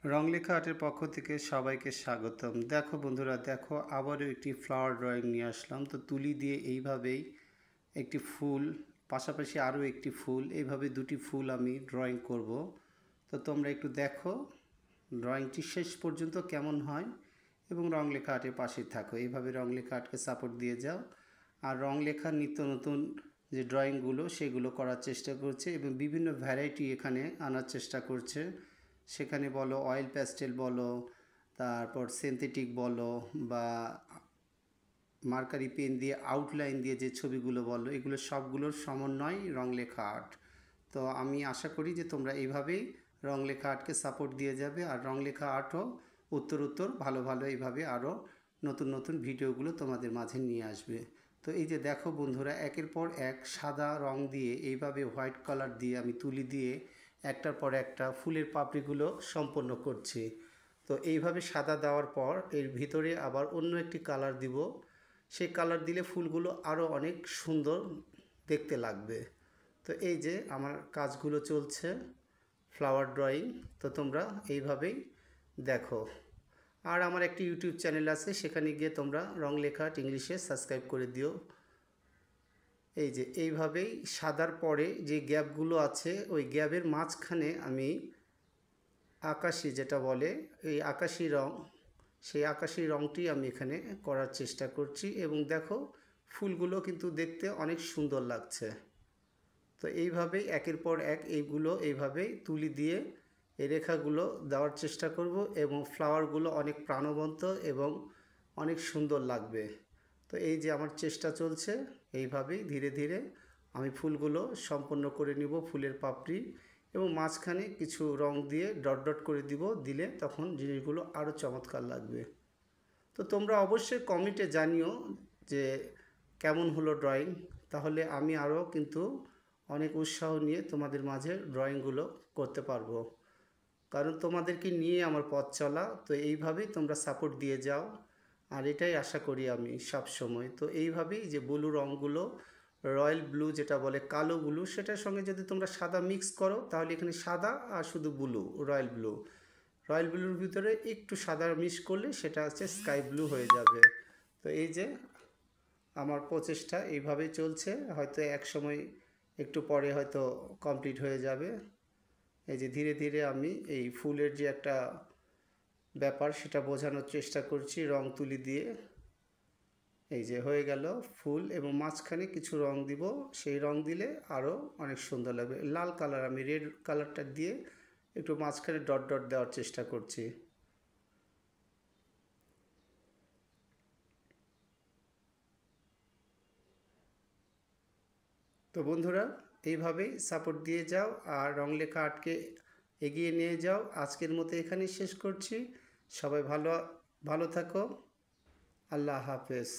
রংলেখা আর্টের পক্ষ থেকে সবাইকে স্বাগতম। দেখো বন্ধুরা, দেখো আবারও একটি ফ্লাওয়ার ড্রয়িং নিয়ে আসলাম। তো তুলি দিয়ে এইভাবেই একটি ফুল, পাশাপাশি আরও একটি ফুল, এইভাবে দুটি ফুল আমি ড্রয়িং করব। তো তোমরা একটু দেখো ড্রয়িংটি শেষ পর্যন্ত কেমন হয় এবং রংলেখা আর্টের পাশে থাকো। এইভাবে রংলেখা আর্টকে সাপোর্ট দিয়ে যাও। আর রংলেখার নিত্য নতুন যে ড্রয়িংগুলো সেগুলো করার চেষ্টা করছে এবং বিভিন্ন ভ্যারাইটি এখানে আনার চেষ্টা করছে। সেখানে বলো অয়েল প্যাস্টেল বলো, তারপর সিনথেটিক বলো, বা মার্কারি পেন দিয়ে আউটলাইন দিয়ে যে ছবিগুলো বলো, এগুলো সবগুলোর সমন্বয় রংলেখা আর্ট। তো আমি আশা করি যে তোমরা এইভাবেই রংলেখা আর্টকে সাপোর্ট দিয়ে যাবে আর রংলেখা আর্টও উত্তর ভালো ভালো এইভাবে আরও নতুন নতুন ভিডিওগুলো তোমাদের মাঝে নিয়ে আসবে। তো এই যে দেখো বন্ধুরা, একের পর এক সাদা রং দিয়ে এইভাবে হোয়াইট কালার দিয়ে আমি তুলি দিয়ে একটার পর একটা ফুলের পাপড়িগুলো সম্পন্ন করছি। তো এইভাবে সাদা দেওয়ার পর এর ভিতরে আবার অন্য একটি কালার দিব। সেই কালার দিলে ফুলগুলো আরও অনেক সুন্দর দেখতে লাগবে। তো এই যে আমার কাজগুলো চলছে ফ্লাওয়ার ড্রয়িং। তো তোমরা এইভাবেই দেখো। আর আমার একটি ইউটিউব চ্যানেল আছে, সেখানে গিয়ে তোমরা রংলেখা আর্ট ইংলিশে সাবস্ক্রাইব করে দিও। এই যে এইভাবেই সাদার পরে যে গ্যাপগুলো আছে ওই গ্যাপের মাঝখানে আমি আকাশি যেটা বলে এই আকাশি রং, সেই আকাশি রংটি আমি এখানে করার চেষ্টা করছি এবং দেখো ফুলগুলো কিন্তু দেখতে অনেক সুন্দর লাগছে। তো এইভাবেই একের পর এক এইভাবেই তুলি দিয়ে এই রেখাগুলো দেওয়ার চেষ্টা করব এবং ফ্লাওয়ারগুলো অনেক প্রাণবন্ত এবং অনেক সুন্দর লাগবে। তো এই যে আমার চেষ্টা চলছে, এইভাবেই ধীরে ধীরে আমি ফুলগুলো সম্পন্ন করে নিব, ফুলের পাপড়ি, এবং মাঝখানে কিছু রং দিয়ে ডট ডট করে দিব, দিলে তখন জিনিসগুলো আরও চমৎকার লাগবে। তো তোমরা অবশ্যই কমেন্টে জানিও যে কেমন হলো ড্রয়িং, তাহলে আমি আরও কিন্তু অনেক উৎসাহ নিয়ে তোমাদের মাঝে ড্রয়িংগুলো করতে পারবো, কারণ তোমাদেরকে নিয়ে আমার পথ চলা। তো এইভাবেই তোমরা সাপোর্ট দিয়ে যাও, আর এটাই আশা করি আমি সব সময়। তো এইভাবেই যে ব্লু রঙগুলো, রয়্যাল ব্লু যেটা বলে কালো ব্লু, সেটার সঙ্গে যদি তোমরা সাদা মিক্স করো তাহলে এখানে সাদা আর শুধু ব্লু, রয়্যাল ব্লু, রয়্যাল ব্লুর ভিতরে একটু সাদা মিক্স করলে সেটা হচ্ছে স্কাই ব্লু হয়ে যাবে। তো এই যে আমার প্রচেষ্টা এইভাবেই চলছে, হয়তো এক সময় একটু পরে হয়তো কমপ্লিট হয়ে যাবে। এই যে ধীরে ধীরে আমি এই ফুলের যে একটা ব্যাপার সেটা বোঝানোর চেষ্টা করছি রং তুলি দিয়ে। এই যে হয়ে গেল ফুল, এবং মাঝখানে কিছু রং দিব, সেই রং দিলে আরও অনেক সুন্দর লাগবে। লাল কালার, আমি রেড কালারটা দিয়ে একটু মাঝখানে ডট ডট দেওয়ার চেষ্টা করছি। তো বন্ধুরা, এইভাবেই সাপোর্ট দিয়ে যাও আর রংলেখা আর্টকে এগিয়ে নিয়ে যাও। আজকের মতো এখানেই শেষ করছি। সবাই ভালো ভালো থাকো। আল্লাহ হাফেজ।